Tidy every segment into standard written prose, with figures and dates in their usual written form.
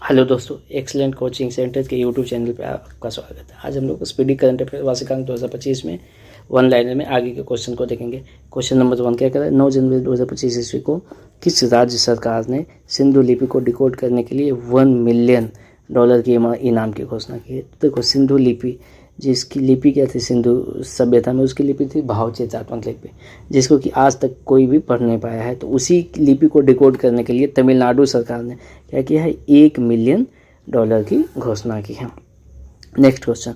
Hello दोस्तों, excellent coaching centre के YouTube channel पे आपका स्वागत है। आज हम लोग स्पीडी करंट अफेयर वार्षिकांक 2025 में वन लाइनर में आगे के क्वेश्चन को देखेंगे। क्वेश्चन नंबर 1 क्या कर रहा है, 9 जनवरी 2025 ईस्वी को किस राज्य सरकार ने सिंधु लिपि को डिकोड करने के लिए $1 मिलियन के इनाम की घोषणा की है। तो देखो, सिंधु लिपि, जिसकी लिपि क्या थी सिंधु सभ्यता में, उसकी लिपि थी भावचे चाटवंत लिपि, जिसको कि आज तक कोई भी पढ़ नहीं पाया है। तो उसी लिपि को डिकोड करने के लिए तमिलनाडु सरकार ने क्या किया है, $1 मिलियन की घोषणा की है। नेक्स्ट क्वेश्चन,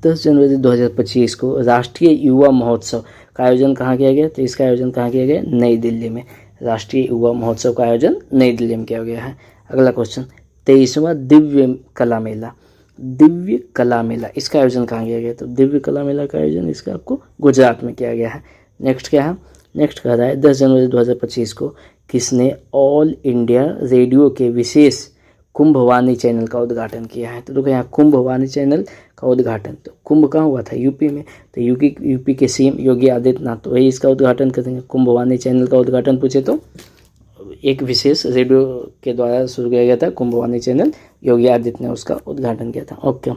10 जनवरी 2025 को राष्ट्रीय युवा महोत्सव का आयोजन कहाँ किया गया। तो इसका आयोजन कहाँ किया गया, नई दिल्ली में। राष्ट्रीय युवा महोत्सव का आयोजन नई दिल्ली में किया गया है। अगला क्वेश्चन, 23वां दिव्य कला मेला, इसका आयोजन कहाँ किया गया। तो दिव्य कला मेला का आयोजन इसका आपको गुजरात में किया गया है। नेक्स्ट क्या है, नेक्स्ट कह रहा है 10 जनवरी 2025 को किसने ऑल इंडिया रेडियो के विशेष कुंभवाणी चैनल का उद्घाटन किया है। तो देखो यहाँ कुंभवाणी चैनल का उद्घाटन, तो कुंभ कहाँ हुआ था, यूपी में। तो यूपी के सीएम योगी आदित्यनाथ तो वही इसका उद्घाटन करेंगे। कुंभवाणी चैनल का उद्घाटन पूछे तो एक विशेष रेडियो के द्वारा शुरू किया गया था कुंभवाणी चैनल, योगी आदित्य ने उसका उद्घाटन किया था। ओके,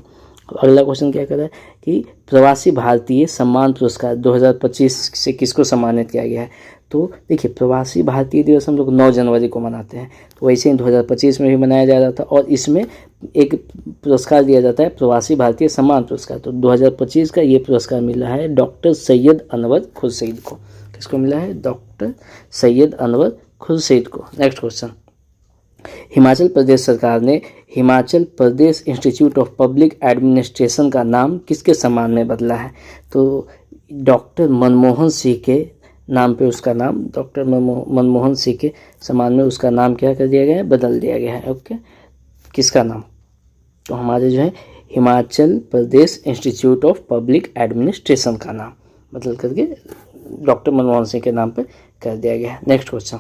अगला क्वेश्चन क्या कर रहा है कि प्रवासी भारतीय सम्मान पुरस्कार 2025 से किसको सम्मानित किया गया है। तो देखिए, प्रवासी भारतीय दिवस हम लोग 9 जनवरी को मनाते हैं, तो वैसे ही 2025 में भी मनाया जा रहा था और इसमें एक पुरस्कार दिया जाता है प्रवासी भारतीय सम्मान पुरस्कार। तो 2025 का ये पुरस्कार मिला है डॉक्टर सैयद अनवर खुर्शीद को। किसको मिला है, डॉक्टर सैयद अनवर खुर्शीद को। नेक्स्ट क्वेश्चन, हिमाचल प्रदेश सरकार ने Himachal Pradesh institute of public administration का नाम किसके सम्मान में बदला है। तो डॉक्टर मनमोहन सिंह के नाम पे उसका नाम, डॉक्टर मनमोहन सिंह के सम्मान में उसका नाम क्या कर दिया गया है, बदल दिया गया है। ओके, किसका नाम, तो हमारे जो है Himachal Pradesh institute of public administration का नाम बदल करके डॉक्टर मनमोहन सिंह के नाम पे कर दिया गया है। नेक्स्ट क्वेश्चन,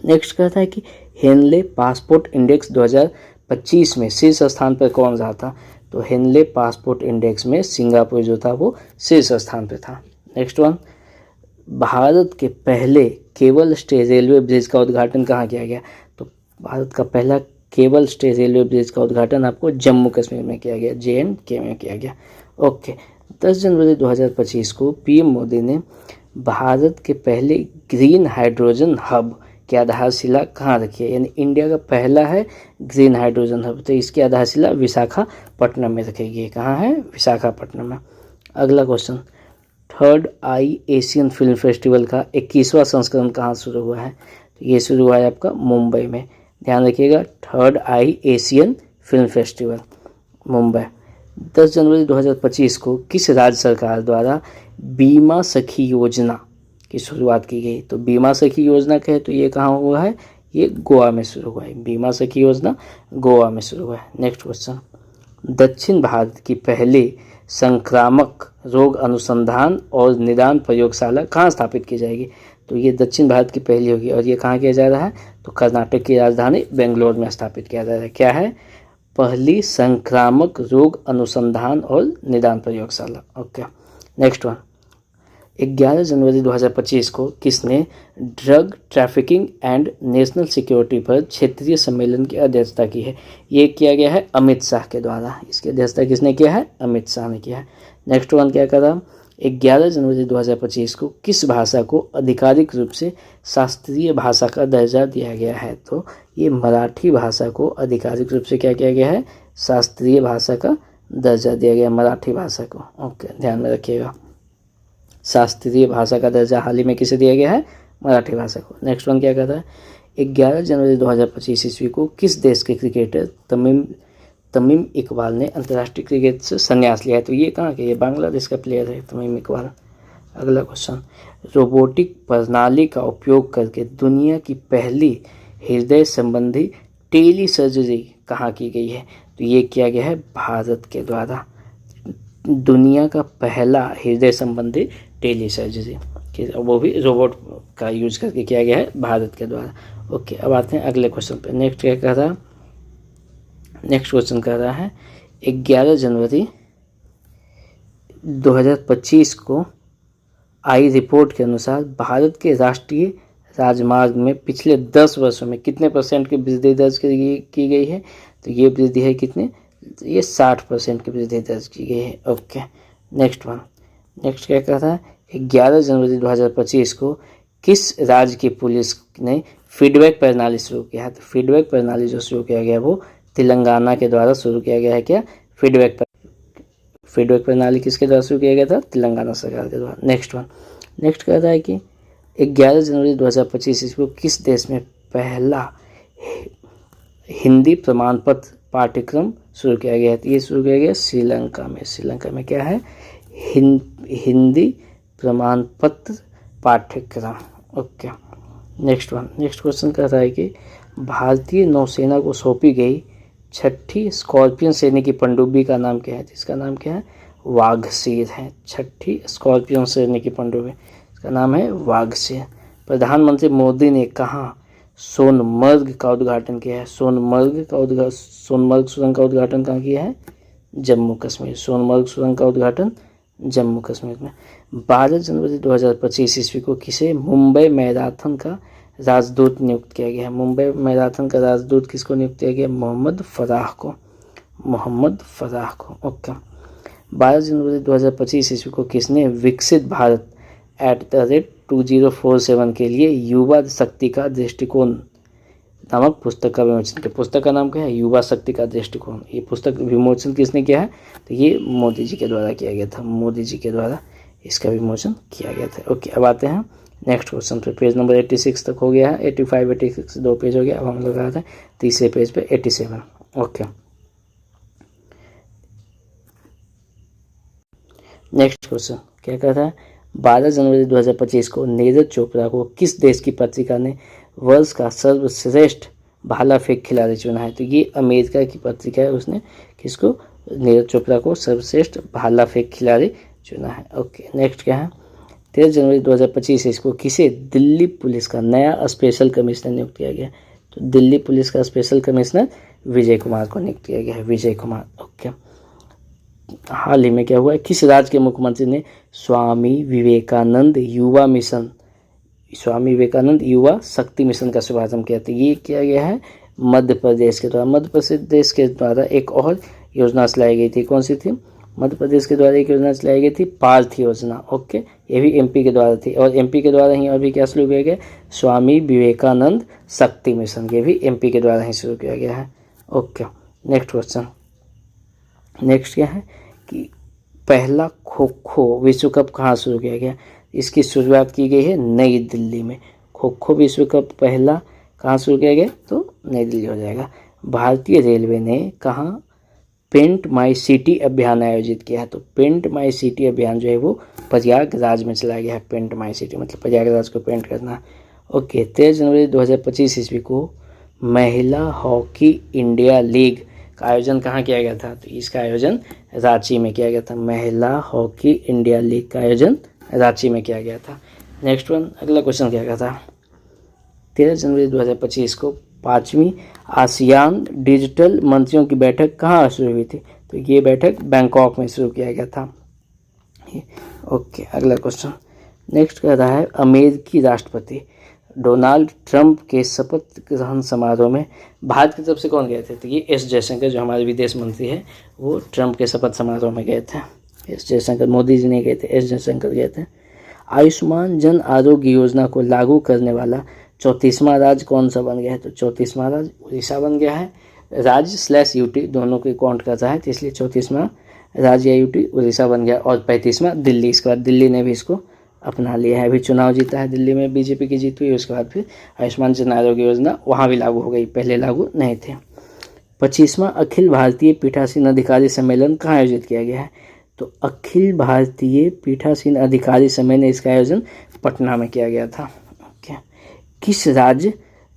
नेक्स्ट कहता है कि हेनले पासपोर्ट इंडेक्स 2025 में शीर्ष स्थान पर कौन रहा था। तो हेनले पासपोर्ट इंडेक्स में सिंगापुर जो था वो शीर्ष स्थान पर था। नेक्स्ट वन, भारत के पहले केबल स्टे रेलवे ब्रिज का उद्घाटन कहाँ किया गया। तो भारत का पहला केबल स्टे रेलवे ब्रिज का उद्घाटन आपको जम्मू कश्मीर में किया गया, JNK में किया गया। ओके, 10 जनवरी 2025 को पीएम मोदी ने भारत के पहले ग्रीन हाइड्रोजन हब की आधारशिला कहाँ रखी है, यानी इंडिया का पहला है ग्रीन हाइड्रोजन हब, तो इसकी आधारशिला विशाखापट्टनम में रखेगी। कहाँ है, विशाखापट्टनम में। अगला क्वेश्चन, थर्ड आई एशियन फिल्म फेस्टिवल का 21वां संस्करण कहाँ शुरू हुआ है। तो ये शुरू हुआ है आपका मुंबई में। ध्यान रखिएगा, थर्ड आई एशियन फिल्म फेस्टिवल मुंबई। 10 जनवरी 2025 को किस राज्य सरकार द्वारा बीमा सखी योजना की शुरुआत की गई। तो बीमा सखी योजना कहे तो ये कहाँ हुआ है, ये गोवा में शुरू हुआ है। बीमा सखी योजना गोवा में शुरू हुआ है। नेक्स्ट क्वेश्चन, दक्षिण भारत की पहली संक्रामक रोग अनुसंधान और निदान प्रयोगशाला कहाँ स्थापित की जाएगी। तो ये दक्षिण भारत की पहली होगी और ये कहाँ किया जा रहा है, तो कर्नाटक की राजधानी बेंगलोर में स्थापित किया जा रहा है। क्या है, पहली संक्रामक रोग अनुसंधान और निदान प्रयोगशाला। ओके, नेक्स्ट वन, 11 जनवरी 2025 को किसने drug trafficking and national security पर क्षेत्रीय सम्मेलन की अध्यक्षता की है। ये किया गया है अमित शाह के द्वारा। इसकी अध्यक्षता किसने किया है, अमित शाह ने किया है। नेक्स्ट वन क्या करा, 11 जनवरी 2025 को किस भाषा को आधिकारिक रूप से शास्त्रीय भाषा का दर्जा दिया गया है। तो ये मराठी भाषा को आधिकारिक रूप से क्या किया गया है, शास्त्रीय भाषा का दर्जा दिया गया, मराठी भाषा को। ओके, ध्यान में रखिएगा, शास्त्रीय भाषा का दर्जा हाल ही में किसे दिया गया है, मराठी भाषा को। नेक्स्ट वन क्या कहता है, 11 जनवरी 2025 ईस्वी को किस देश के क्रिकेटर तमीम इकबाल ने अंतर्राष्ट्रीय क्रिकेट से संन्यास लिया है। तो ये कहाँ के, ये बांग्लादेश का प्लेयर है तमीम इकबाल। अगला क्वेश्चन, रोबोटिक प्रणाली का उपयोग करके दुनिया की पहली हृदय संबंधी टेली सर्जरी कहाँ की गई है। तो ये किया गया है भारत के द्वारा। दुनिया का पहला हृदय संबंधी टेली सर्जरी, वो भी रोबोट का यूज करके किया गया है भारत के द्वारा। ओके, अब आते हैं अगले क्वेश्चन पे। नेक्स्ट क्या कह रहा है, नेक्स्ट क्वेश्चन कह रहा है 11 जनवरी 2025 को आई रिपोर्ट के अनुसार भारत के राष्ट्रीय राजमार्ग में पिछले 10 वर्षों में कितने % की वृद्धि दर्ज की गई है। तो ये वृद्धि है कितने, ये 60% की वृद्धि दर्ज की गई है। ओके, नेक्स्ट वन, नेक्स्ट क्या कह रहा है, 11 जनवरी 2025 को किस राज्य की पुलिस ने फीडबैक प्रणाली शुरू किया है। तो फीडबैक प्रणाली जो शुरू किया गया वो तेलंगाना के द्वारा शुरू किया गया है। क्या फीडबैक प्रणाली किसके द्वारा शुरू किया गया था, तेलंगाना सरकार के द्वारा। नेक्स्ट वन, नेक्स्ट कहता है कि 11 जनवरी 2025 ईस्वी को किस देश में पहला हिंदी प्रमाण पत्र पाठ्यक्रम शुरू किया गया है। तो ये शुरू किया गया श्रीलंका में। श्रीलंका में क्या है, हिंदी प्रमाण पत्र पाठ्यक्रम। Okay, next one, next question कहता है कि भारतीय नौसेना को सौंपी गई 6ठी स्कॉर्पियन श्रेणी की पनडुब्बी का नाम क्या है। इसका नाम क्या है, वाघसीर है। 6ठी स्कॉर्पियन श्रेणी की पनडुब्बी, इसका नाम है वाघसीर। प्रधानमंत्री मोदी ने कहाँ सोनमर्ग का उद्घाटन किया है। सोनमर्ग सुरंग का उद्घाटन कहाँ किया है, जम्मू कश्मीर। सोनमर्ग सुरंग का उद्घाटन जम्मू कश्मीर में। 12 जनवरी 2025 ईस्वी को किसे मुंबई मैराथन का राजदूत नियुक्त किया गया है। मुंबई मैराथन का राजदूत किसको नियुक्त किया गया, मोहम्मद फराह को। ओके, 12 जनवरी 2025 ईस्वी को किसने विकसित भारत @2047 के लिए युवा शक्ति का दृष्टिकोण नामक पुस्तक का विमोचन किया। पुस्तक का नाम क्या है, युवा शक्ति का दृष्टिकोण। ये पुस्तक विमोचन किसने किया है, तो ये मोदी जी के द्वारा किया गया था। मोदी जी के द्वारा इसका विमोचन किया गया था। ओके, अब आते हैं नेक्स्ट क्वेश्चन पे। पेज नंबर 86 तक हो गया है, 85 86 2 पेज हो गया। अब हम लोग आते हैं तीसरे पेज पे 87। ओके, नेक्स्ट क्वेश्चन क्या कहता है, 12 जनवरी 2025 को नीरज चोपड़ा को किस देश की पत्रिका ने वर्ष का सर्वश्रेष्ठ भाला फेंक खिलाड़ी चुना है। तो ये अमेरिका की पत्रिका है, उसने किसको, नीरज चोपड़ा को सर्वश्रेष्ठ भाला फेंक खिलाड़ी चुना है। ओके, नेक्स्ट क्या है, 13 जनवरी 2025 इसको किसे दिल्ली पुलिस का नया स्पेशल कमिश्नर नियुक्त किया गया। तो दिल्ली पुलिस का स्पेशल कमिश्नर विजय कुमार को नियुक्त किया गया है, विजय कुमार। ओके, हाल ही में क्या हुआ है, किस राज्य के मुख्यमंत्री ने स्वामी विवेकानंद युवा शक्ति मिशन का शुभारंभ किया था। ये किया गया है मध्य प्रदेश के द्वारा। मध्य प्रदेश के द्वारा एक और योजना चलाई गई थी, कौन सी थी, मध्य प्रदेश के द्वारा एक योजना चलाई गई थी पार्थ योजना। ओके, ये भी एमपी के द्वारा थी, और एमपी के द्वारा ही और भी क्या शुरू किया गया, स्वामी विवेकानंद शक्ति मिशन, ये भी एमपी के द्वारा ही शुरू किया गया है। ओके, नेक्स्ट क्वेश्चन, नेक्स्ट क्या है कि पहला खो खो विश्व कप कहाँ शुरू किया गया। इसकी शुरुआत की गई है नई दिल्ली में। खो खो विश्व कप पहला कहाँ शुरू किया गया, तो नई दिल्ली हो जाएगा। भारतीय रेलवे ने कहाँ पेंट माई सिटी अभियान आयोजित किया है। तो पेंट माई सिटी अभियान जो है वो प्रयागराज में चलाया गया है। पेंट माई सिटी मतलब प्रयागराज को पेंट करना। ओके, 13 जनवरी 2025 ईस्वी को महिला हॉकी इंडिया लीग का आयोजन कहाँ किया गया था। तो इसका आयोजन रांची में किया गया था। महिला हॉकी इंडिया लीग का आयोजन रांची में किया गया था। नेक्स्ट वन, अगला क्वेश्चन क्या था, 13 जनवरी 2025 को 5वीं आसियान डिजिटल मंत्रियों की बैठक कहाँ शुरू हुई थी। तो ये बैठक बैंकॉक में शुरू किया गया था। ओके, अगला क्वेश्चन, नेक्स्ट कह रहा है अमेरिकी राष्ट्रपति डोनाल्ड ट्रंप के शपथ ग्रहण समारोह में भारत की तरफ से कौन गए थे। तो ये एस जयशंकर जो हमारे विदेश मंत्री है वो ट्रंप के शपथ समारोह में गए थे। एस जयशंकर, मोदी जी नहीं गए थे, एस जयशंकर गए थे। आयुष्मान जन आरोग्य योजना को लागू करने वाला 34वां राज्य कौन सा बन गया है। तो 34वां राज्य उड़ीसा बन गया है। राज्य / यूटी दोनों को काउंट करता है, तो इसलिए 34वां राज्य या यूटी उड़ीसा बन गया, और 35वां दिल्ली। इसके बाद दिल्ली ने भी इसको अपना लिया है। अभी चुनाव जीता है दिल्ली में, बीजेपी की जीत हुई, उसके बाद फिर आयुष्मान जन आरोग्य योजना वहाँ भी लागू हो गई, पहले लागू नहीं थे। 25वां अखिल भारतीय पीठासीन अधिकारी सम्मेलन कहाँ आयोजित किया गया है। तो अखिल भारतीय पीठासीन अधिकारी सम्मेलन, इसका आयोजन पटना में किया गया था। ओके, किस राज्य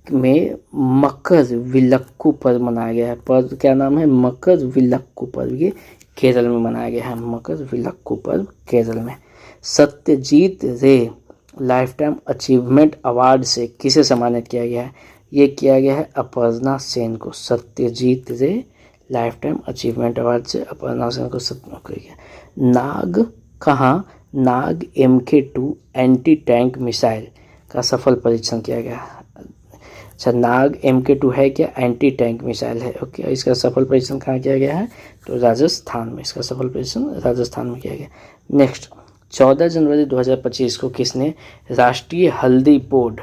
में मकर विलक्कू पर्व मनाया गया है। पर्व क्या नाम है, मकर विलक्कू पर्व, ये केरल में मनाया गया है। मकर विलक्कू पर्व केरल में। सत्यजीत रे लाइफ टाइम अचीवमेंट अवार्ड से किसे सम्मानित किया गया है। ये किया गया है अपर्णा सेन को। सत्यजीत रे लाइफ टाइम अचीवमेंट अवार्ड से अपर्णा सेन को सम्मानित किया गया। नाग कहाँ नाग MK2 एंटी टैंक मिसाइल का सफल परीक्षण किया गया। अच्छा, नाग MK2 है क्या? एंटी टैंक मिसाइल है। ओके, इसका सफल परीक्षण कहाँ किया गया है? तो राजस्थान में, इसका सफल परीक्षण राजस्थान में किया गया। नेक्स्ट, 14 जनवरी 2025 को किसने राष्ट्रीय हल्दी बोर्ड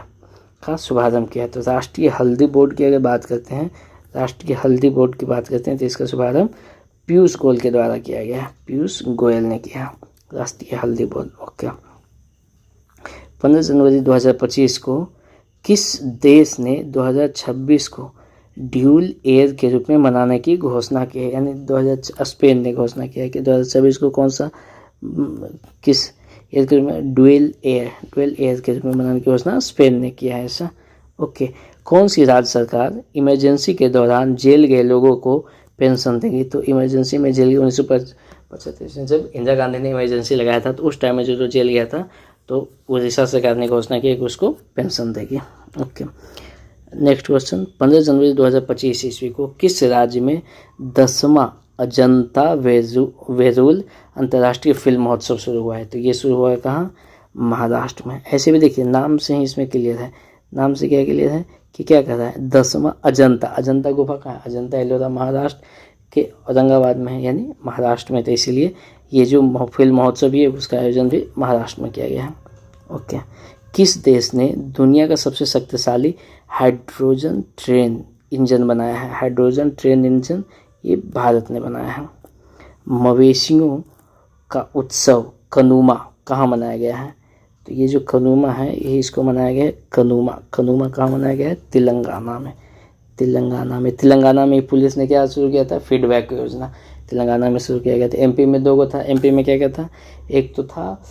का शुभारंभ किया? तो राष्ट्रीय हल्दी बोर्ड की अगर बात करते हैं, राष्ट्रीय हल्दी बोर्ड की बात करते हैं तो इसका शुभारंभ पीयूष गोयल के द्वारा किया गया है। पीयूष गोयल ने किया राष्ट्रीय हल्दी बोर्ड। ओके, 15 जनवरी 2025 को किस देश ने 2026 को ड्यूल ईयर के रूप में मनाने की घोषणा की है? यानी स्पेन ने घोषणा किया है कि 2026 को कौन सा किस ईयर के रूप में ड्यूल ईयर के रूप में मनाने की घोषणा स्पेन ने किया है ऐसा। ओके, कौन सी राज्य सरकार इमरजेंसी के दौरान जेल गए लोगों को पेंशन देगी? तो इमरजेंसी में जेल 1975 में जब इंदिरा गांधी ने इमरजेंसी लगाया था तो उस टाइम में जो जेल गया था तो उड़ीसा सरकार ने घोषणा की कि उसको पेंशन देगी। ओके, नेक्स्ट क्वेश्चन, 15 जनवरी 2025 ईस्वी को किस राज्य में 10वां अजंता वेरूल अंतर्राष्ट्रीय फिल्म महोत्सव शुरू हुआ है? तो ये शुरू हुआ है कहाँ? महाराष्ट्र में। ऐसे भी देखिए नाम से ही इसमें क्लियर है, नाम से क्या क्लियर है कि क्या कर रहा है? 10वां अजंता गुफा कहाँ है? अजंता एलोरा महाराष्ट्र के औरंगाबाद में है, यानी महाराष्ट्र में। तो इसीलिए ये जो फिल्म महोत्सव भी है उसका आयोजन भी महाराष्ट्र में किया गया है। ओके, किस देश ने दुनिया का सबसे शक्तिशाली हाइड्रोजन ट्रेन इंजन बनाया है? हाइड्रोजन ट्रेन इंजन ये भारत ने बनाया है। मवेशियों का उत्सव कनुमा कहाँ मनाया गया है? तो ये जो कनुमा है ये इसको मनाया गया है कनुमा कहाँ मनाया गया है? तेलंगाना में। तेलंगाना में पुलिस ने क्या शुरू किया था? फीडबैक योजना तेलंगाना में शुरू किया गया था। MP में 2 था। MP में क्या क्या था? एक तो था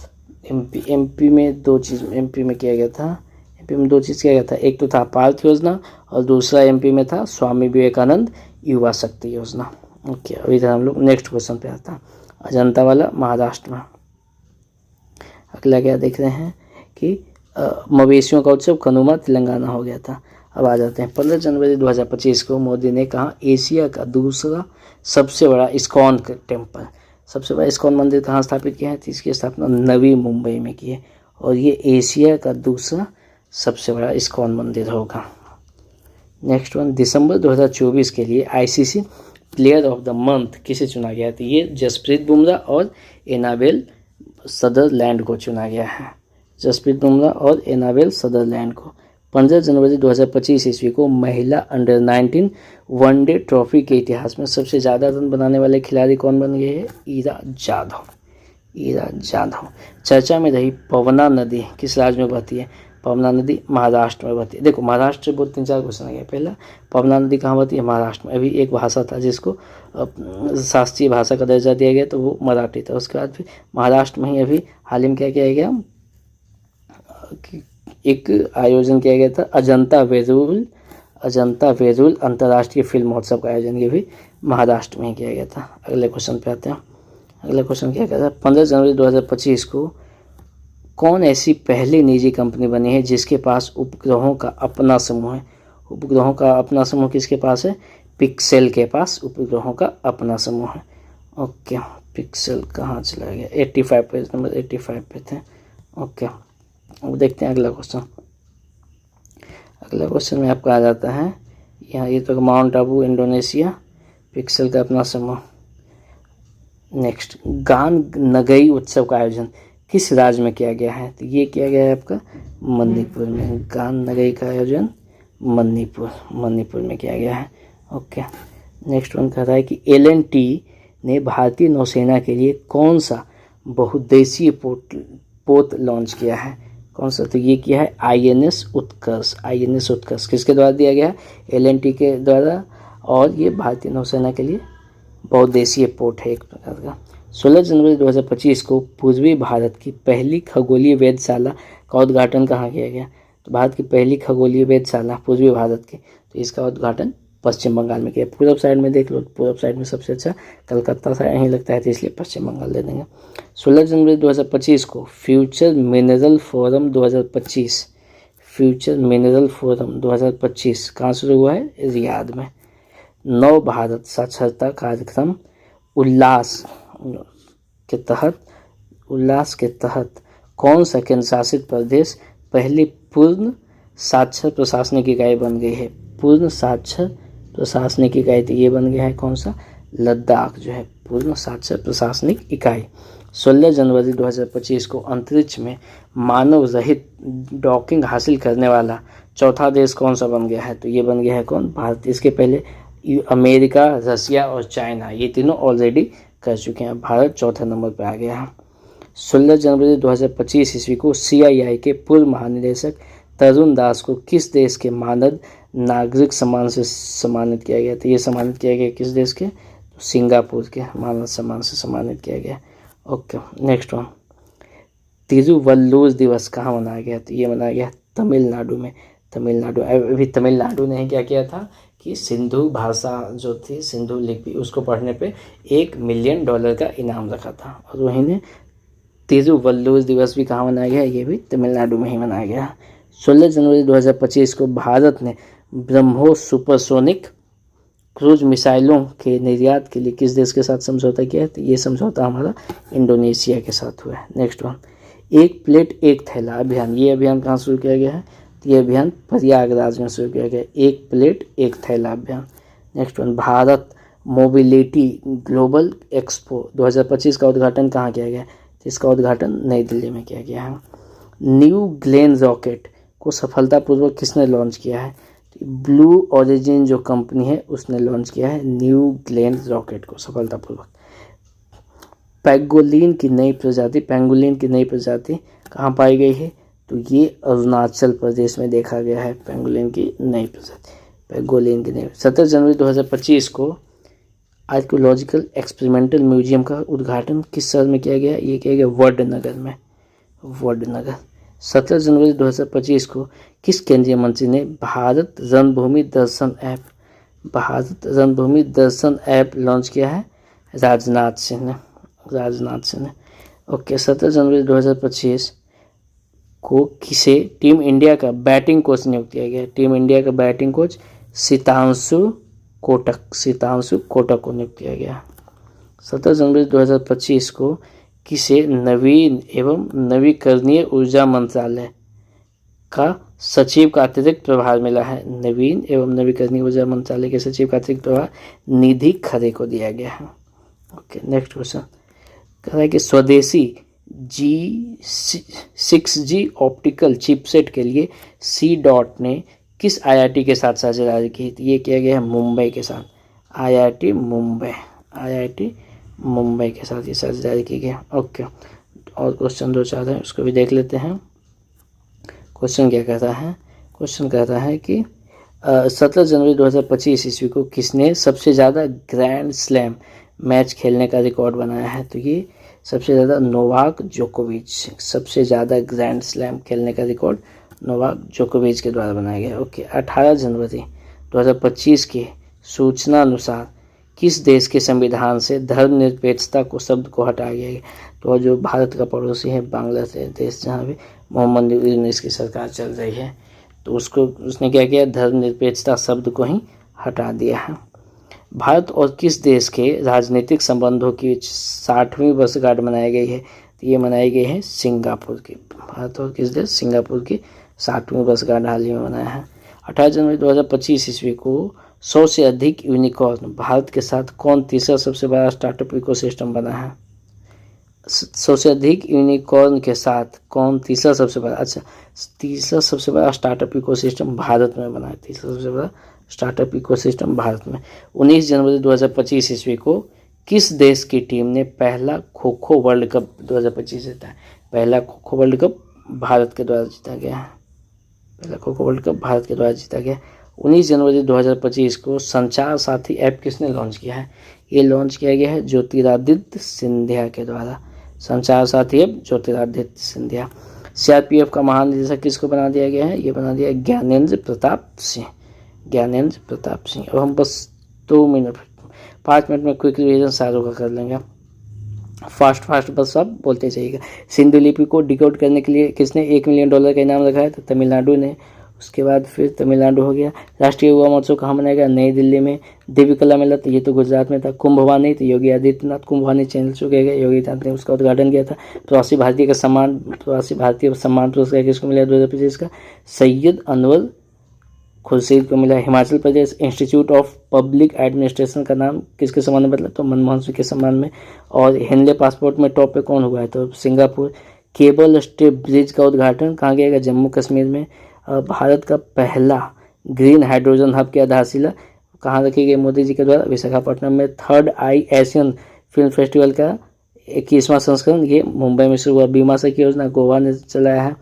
MP में 2 चीज़ MP में किया गया था। MP में 2 चीज़ किया गया था, एक तो था पार्थ योजना और दूसरा MP में था स्वामी विवेकानंद युवा शक्ति योजना। ओके, अभी इधर हम लोग नेक्स्ट क्वेश्चन पे आता है, अजंता वाला महाराष्ट्र में। अगला क्या देख रहे हैं कि मवेशियों का उत्सव कनुमा तेलंगाना हो गया था। अब आ जाते हैं 15 जनवरी 2025 को मोदी ने कहा एशिया का दूसरा सबसे बड़ा इस्कॉन टेम्पल, सबसे बड़ा इस्कॉन मंदिर कहाँ स्थापित किया है? तो इसकी स्थापना नवी मुंबई में की है और ये एशिया का दूसरा सबसे बड़ा इस्कॉन मंदिर होगा। नेक्स्ट वन, दिसंबर 2024 के लिए ICC player of the month किसे चुना गया? तो ये जसप्रीत बुमराह और एनाबेल सदरलैंड को चुना गया है। जसप्रीत बुमराह और एनाबेल सदरलैंड को। 15 जनवरी 2025 ईस्वी को महिला अंडर 19 वनडे ट्रॉफी के इतिहास में सबसे ज़्यादा रन बनाने वाले खिलाड़ी कौन बन गए हैं? ईरा जाधव। चर्चा में रही पवना नदी किस राज्य में बहती है? पवना नदी महाराष्ट्र में बहती है। देखो महाराष्ट्र से बहुत 3-4 क्वेश्चन आ गया। पहला, पवना नदी कहाँ बहती है? महाराष्ट्र में। अभी एक भाषा था जिसको शास्त्रीय भाषा का दर्जा दिया गया तो वो मराठी था। उसके बाद फिर महाराष्ट्र में ही अभी हाल ही में क्या किया गया, एक आयोजन किया गया था अजंता वेरूल अंतर्राष्ट्रीय फिल्म महोत्सव का आयोजन ये भी महाराष्ट्र में ही किया गया था। अगले क्वेश्चन पे आते हैं। अगला क्वेश्चन क्या कहता है? 15 जनवरी 2025 को कौन ऐसी पहली निजी कंपनी बनी है जिसके पास उपग्रहों का अपना समूह है? उपग्रहों का अपना समूह किसके पास है? पिक्सेल के पास उपग्रहों का अपना समूह है। ओके, पिक्सेल कहाँ चला गया? 85 पेज नंबर 85 पे थे। ओके, अब देखते हैं अगला क्वेश्चन। अगला क्वेश्चन में आपका आ जाता है यहाँ, ये तो माउंट आबू इंडोनेशिया, पिक्सेल का अपना समूह। नेक्स्ट, गान नगई उत्सव का आयोजन किस राज्य में किया गया है? तो ये किया गया है आपका मणिपुर में। गान नगई का आयोजन मणिपुर में किया गया है। ओके, नेक्स्ट वन कह रहा है कि LNT ने भारतीय नौसेना के लिए कौन सा बहुउद्देशीय पोत लॉन्च किया है? कौन सा? तो ये किया है INS उत्कर्ष। किसके द्वारा दिया गया है? LNT के द्वारा, और ये भारतीय नौसेना के लिए बहुउद्देशीय पोत है एक प्रकार का। 16 जनवरी 2025 को पूर्वी भारत की पहली खगोलीय वेधशाला का उद्घाटन कहाँ किया गया? तो भारत की पहली खगोलीय वेधशाला पूर्वी भारत की, तो इसका उद्घाटन पश्चिम बंगाल में किया। पूर्व साइड में देख लो, पूर्व साइड में सबसे अच्छा कलकत्ता साइड ही लगता है, तो इसलिए पश्चिम बंगाल दे देंगे। 16 जनवरी 2025 को फ्यूचर मिनरल फोरम 2025 कहाँ शुरू हुआ है? रियाद में। नव भारत साक्षरता कार्यक्रम उल्लास के तहत कौन सा केंद्र शासित प्रदेश पहली पूर्ण साक्षर प्रशासनिक इकाई बन गई है? पूर्ण साक्षर प्रशासनिक इकाई, तो ये बन गया है कौन सा? लद्दाख जो है पूर्ण साक्षर प्रशासनिक इकाई। 16 जनवरी 2025 को अंतरिक्ष में मानव रहित डॉकिंग हासिल करने वाला चौथा देश कौन सा बन गया है? तो ये बन गया है कौन? भारत। इसके पहले अमेरिका, रसिया और चाइना, ये तीनों ऑलरेडी कर चुके हैं। भारत चौथे नंबर पर आ गया है। 16 जनवरी 2025 ईस्वी को CII के पूर्व महानिदेशक तरुण दास को किस देश के मानद नागरिक सम्मान से सम्मानित किया गया? तो ये सम्मानित किया गया किस देश के? तो सिंगापुर के मानद सम्मान से सम्मानित किया गया। ओके, नेक्स्ट वन, तिरुवल्लुवर दिवस कहाँ मनाया गया? तो ये मनाया गया तमिलनाडु में। तमिलनाडु, अभी तमिलनाडु ने क्या किया था कि सिंधु भाषा जो थी, सिंधु लिपि, उसको पढ़ने पे $1 मिलियन का इनाम रखा था। और वहीं ने तिरुवल्लुवर दिवस भी कहाँ मनाया गया? ये भी तमिलनाडु में ही मनाया गया। 16 जनवरी 2025 को भारत ने ब्रह्मोस सुपरसोनिक क्रूज मिसाइलों के निर्यात के लिए किस देश के साथ समझौता किया है? तो ये समझौता हमारा इंडोनेशिया के साथ हुआ है। नेक्स्ट वन, एक प्लेट एक थैला अभियान, ये अभियान कहाँ शुरू किया गया है? तो ये अभियान प्रयागराज में शुरू किया गया। एक प्लेट एक थैला अभियान। Next one, Bharat mobility global expo 2025 का उद्घाटन कहाँ किया गया? तो इसका उद्घाटन नई दिल्ली में किया गया है। न्यू ग्लेन रॉकेट को सफलतापूर्वक किसने लॉन्च किया है? ब्लू ओरिजिन जो कंपनी है उसने लॉन्च किया है न्यू ग्लेन रॉकेट को सफलतापूर्वक। पेंगोलिन की नई प्रजाति कहाँ पाई गई है? तो ये अरुणाचल प्रदेश में देखा गया है पेंगोलिन की नई प्रजाति। 17 जनवरी 2025 को आर्कियोलॉजिकल एक्सपेरिमेंटल म्यूजियम का उद्घाटन किस शहर में किया गया? ये किया गया वडनगर में। 17 जनवरी 2025 को किस केंद्रीय मंत्री ने भारत रणभूमि दर्शन ऐप लॉन्च किया है? राजनाथ सिंह ने। ओके, 17 जनवरी 2025 को किसे टीम इंडिया का बैटिंग कोच नियुक्त किया गया? टीम इंडिया का बैटिंग कोच सितांशु कोटक को नियुक्त किया गया। 17 जनवरी 2025 को किसे नवीन एवं नवीकरणीय ऊर्जा मंत्रालय का सचिव का अतिरिक्त प्रभार मिला है? नवीन एवं नवीकरणीय ऊर्जा मंत्रालय के सचिव का अतिरिक्त प्रभार निधि खरे को दिया गया है। ओके, नेक्स्ट क्वेश्चन कह रहा है कि स्वदेशी G6G ऑप्टिकल चिपसेट के लिए C.DOT ने किस IIT के साथ साझेदारी की? ये किया गया है मुंबई के साथ। IIT मुंबई के साथ ये साझेदारी की गई। ओके, और क्वेश्चन 2-4 है उसको भी देख लेते हैं। क्वेश्चन क्या कहता है? क्वेश्चन कहता है कि 17 जनवरी 2025 ईस्वी को किसने सबसे ज़्यादा ग्रैंड स्लैम मैच खेलने का रिकॉर्ड बनाया है? तो ये सबसे ज़्यादा नोवाक जोकोविच, सबसे ज़्यादा ग्रैंड स्लैम खेलने का रिकॉर्ड नोवाक जोकोविच के द्वारा बनाया गया। ओके, 18 जनवरी 2025 की सूचना अनुसार किस देश के संविधान से धर्मनिरपेक्षता को शब्द को हटाया गया है? तो जो भारत का पड़ोसी है बांग्लादेश, जहाँ भी मोहम्मद यूनूस की सरकार चल रही है, तो उसने क्या किया? धर्मनिरपेक्षता शब्द को ही हटा दिया है। भारत और किस देश के राजनीतिक संबंधों की 60वीं वर्षगांठ मनाई गई है? तो ये मनाई गई है सिंगापुर की। भारत और किस देश? सिंगापुर की 60वीं वर्षगांठ हाल ही में मनाया है। 18 जनवरी 2025 ईस्वी को 100 से अधिक यूनिकॉर्न भारत के साथ कौन तीसरा सबसे बड़ा स्टार्टअप इकोसिस्टम बना है? 100 से अधिक यूनिकॉर्न के साथ कौन तीसरा सबसे बड़ा? अच्छा, तीसरा सबसे बड़ा स्टार्टअप इकोसिस्टम भारत में बना है। तीसरा सबसे बड़ा स्टार्टअप इकोसिस्टम भारत में। 19 जनवरी 2025 ईस्वी को किस देश की टीम ने पहला खो-खो वर्ल्ड कप 2025 जीता है? पहला खो-खो वर्ल्ड कप भारत के द्वारा जीता गया है। 19 जनवरी 2025 को संचार साथी ऐप किसने लॉन्च किया है? ये लॉन्च किया गया है ज्योतिरादित्य सिंधिया के द्वारा। संचार साथी ऐप ज्योतिरादित्य सिंधिया। CRPF का महानिदेशक किसको बना दिया गया है? ये बना दिया ज्ञानेंद्र प्रताप सिंह। अब हम बस 5 मिनट में क्विक रिवीजन सारों का कर लेंगे। फास्ट बस सब बोलते जाइएगा। सिंधु लिपि को डिकोड करने के लिए किसने $1 मिलियन का इनाम रखा है? तो तमिलनाडु ने। उसके बाद फिर तमिलनाडु हो गया। राष्ट्रीय युवा महोत्सव कहाँ मनाया गया? नई दिल्ली में। दिव्य कला मेला तो ये तो गुजरात में था। कुंभवानी तो योगी आदित्यनाथ कुंभवानी चैनल चुके गए, योगी आदित्यनाथ ने उसका उद्घाटन किया था। प्रवासी भारतीय सम्मान पुरस्कार किसको मिला 2025 का? सैयद अनवर खुर्शीद को मिला। Himachal Pradesh institute of public administration का नाम किसके सम्मान में बदला? तो मनमोहन सिंह के सम्मान में। और हिंदे पासपोर्ट में टॉप पे कौन हुआ है? तो सिंगापुर। केबल स्टे ब्रिज का उद्घाटन कहाँ किया गया? जम्मू कश्मीर में। भारत का पहला ग्रीन हाइड्रोजन हब की आधारशिला कहाँ रखी गई मोदी जी के द्वारा? विशाखापट्टनम में। थर्ड आई एशियन फिल्म फेस्टिवल का 21वां संस्करण ये मुंबई में शुरू हुआ। बीमा सखी योजना गोवा ने चलाया है।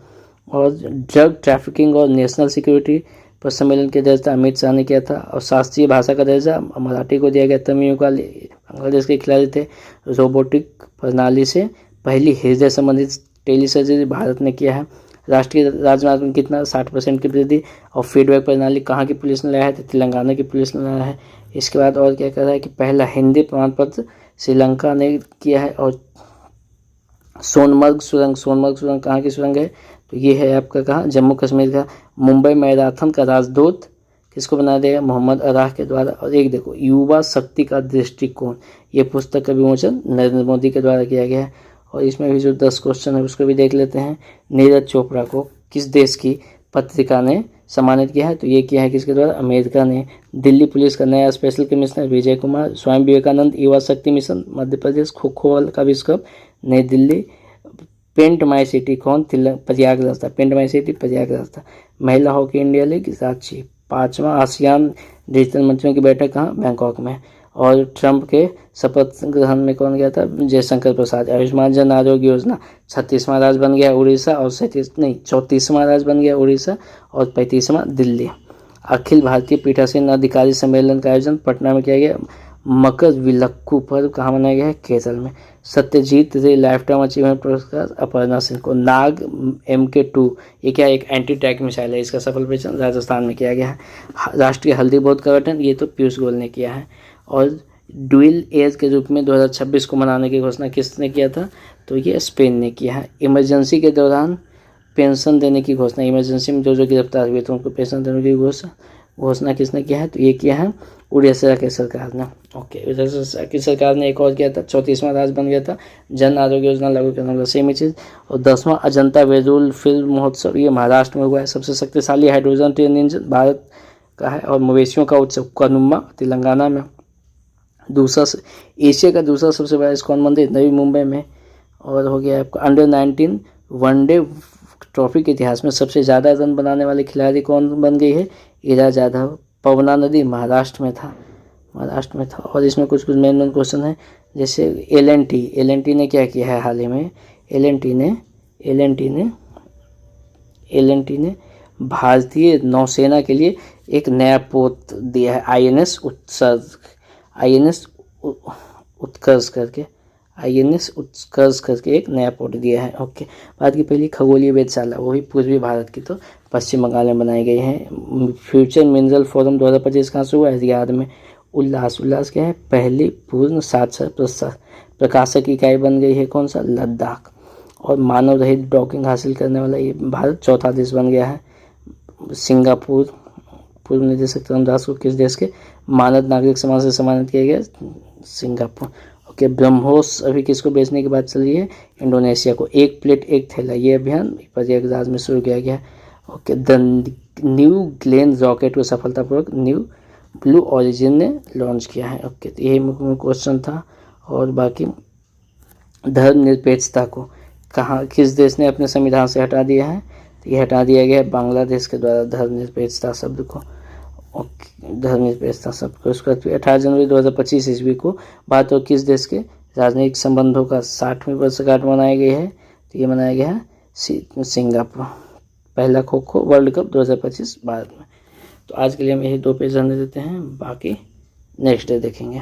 और ड्रग ट्रैफिकिंग और नेशनल सिक्योरिटी पर सम्मेलन के दर्जा अमित शाह ने किया था। और शास्त्रीय भाषा का दर्जा मराठी को दिया गया। तमिल का बांग्लादेश के खिलाड़ी थे। रोबोटिक प्रणाली से पहली हृदय संबंधित टेलीसर्जरी भारत ने किया है। राष्ट्रीय राजमार्ग में कितना? 60% की वृद्धि। और फीडबैक प्रणाली कहाँ की पुलिस ने लाया है? तो तेलंगाना की पुलिस ने लाया है। इसके बाद और क्या कर रहा है कि पहला हिंदी प्रमाण पत्र श्रीलंका ने किया है। और सोनमर्ग सुरंग कहाँ की सुरंग है? तो ये है आपका कहाँ? जम्मू कश्मीर का। मुंबई मैराथन का राजदूत किसको बना देगा? मोहम्मद अराह के द्वारा। और एक देखो युवा शक्ति का दृष्टिकोण, ये पुस्तक का विमोचन नरेंद्र मोदी के द्वारा किया गया है। और इसमें भी जो 10 क्वेश्चन है उसको भी देख लेते हैं। नीरज चोपड़ा को किस देश की पत्रिका ने सम्मानित किया है? तो ये किया है किसके द्वारा? अमेरिका ने। दिल्ली पुलिस का नया स्पेशल कमिश्नर विजय कुमार। स्वामी विवेकानंद युवा शक्ति mission Madhya Pradesh. Kho kho world cup विश्व कप नई दिल्ली। पेंट माई सिटी कौन? प्रयागराज था। पेंट माई सिटी प्रयागराज था। महिला हॉकी इंडिया लीग रांची। 5वां आसियान डिजिटल मंत्रियों की बैठक कहाँ? बैंकॉक में। और ट्रंप के शपथ ग्रहण में कौन गया था? जयशंकर प्रसाद। आयुष्मान जन आरोग्य योजना 36वां राज्य बन गया उड़ीसा। और 34वां राज्य बन गया उड़ीसा। और 35वां दिल्ली। अखिल भारतीय पीठासीन अधिकारी सम्मेलन का आयोजन पटना में किया गया। मकर विलक्कू पर्व कहाँ मनाया गया है? केरल में। सत्यजीत रे लाइफ टाइम अचीवमेंट पुरस्कार अपर्णा सिंह को। नाग MK2 ये क्या? एक एंटी टैंक मिसाइल है। इसका सफल परीक्षण राजस्थान में किया गया है। राष्ट्रीय हल्दी बोर्ड का गठन ये तो पीयूष गोयल ने किया है। और ड्यूल एज के रूप में 2026 को मनाने की घोषणा किसने किया था? तो ये स्पेन ने किया है। इमरजेंसी के दौरान पेंशन देने की घोषणा, इमरजेंसी में जो गिरफ्तार हुए थे उनको पेंशन देने की घोषणा किसने किया है? तो ये किया है उड़ीसा की सरकार ने। ओके, उड़ीसा की सरकार ने एक और किया था। 34वां राज्य बन गया था। जन आरोग्य योजना लागू करने वाला सेम ही चीज़। और 10वां अजंता वेरूल फिल्म महोत्सव ये महाराष्ट्र में हुआ है। सबसे शक्तिशाली हाइड्रोजन ट्रेन इंजन भारत का है। और मवेशियों का उत्सव कनुम्मा तेलंगाना में। दूसरा एशिया का दूसरा सबसे बड़ा इस्कॉन मंदिर नवी मुंबई में। और हो गया आपका अंडर-19 वनडे ट्रॉफी के इतिहास में सबसे ज़्यादा रन बनाने वाले खिलाड़ी कौन बन गई है? इरा जाधव। पवना नदी महाराष्ट्र में था। और इसमें कुछ मेन क्वेश्चन है जैसे एल.एन.टी ने क्या किया है हाल ही में? एल.एन.टी ने भारतीय नौसेना के लिए एक नया पोत दिया है। आईएनएस उत्कर्ष करके एक नया पोत दिया है। ओके, भारत की पहली खगोलीय वेधशाला वही पूर्वी भारत की तो पश्चिम बंगाल में बनाई गई है। फ्यूचर मिनरल फोरम 2025 कहाँ से हुआ है? रियाद में। उल्लास क्या है? पहली पूर्ण साक्षर प्रकाशक इकाई बन गई है कौन सा? लद्दाख। और मानव रहित डॉकिंग हासिल करने वाला ये भारत चौथा देश बन गया है। सिंगापुर पूर्व निदेशक रामदास को किस देश के मानद नागरिक समाज से सम्मानित किया गया? सिंगापुर। ओके, ब्रह्मोस अभी किसको बेचने की बात चल रही है? इंडोनेशिया को। एक प्लेट एक थैला ये अभियान प्रयागराज में शुरू किया गया। Okay, the new Glenn rocket को सफलतापूर्वक न्यू ब्लू ओरिजिन ने लॉन्च किया है। ओके, तो यही मुख्य क्वेश्चन था। और बाकी धर्मनिरपेक्षता को किस देश ने अपने संविधान से हटा दिया है? तो ये हटा दिया गया है बांग्लादेश के द्वारा धर्मनिरपेक्षता शब्द को। धर्मनिरपेक्षता शब्द को उसका 18 जनवरी 2025 ईस्वी को भारत और किस देश के राजनीतिक संबंधों का 60वीं वर्षगांठ मनाई गई है? तो ये मनाया गया है सिंगापुर। पहला खो खो वर्ल्ड कप 2025 भारत में। तो आज के लिए हम यही 2 पेज रहने देते हैं, बाकी नेक्स्ट डे देखेंगे।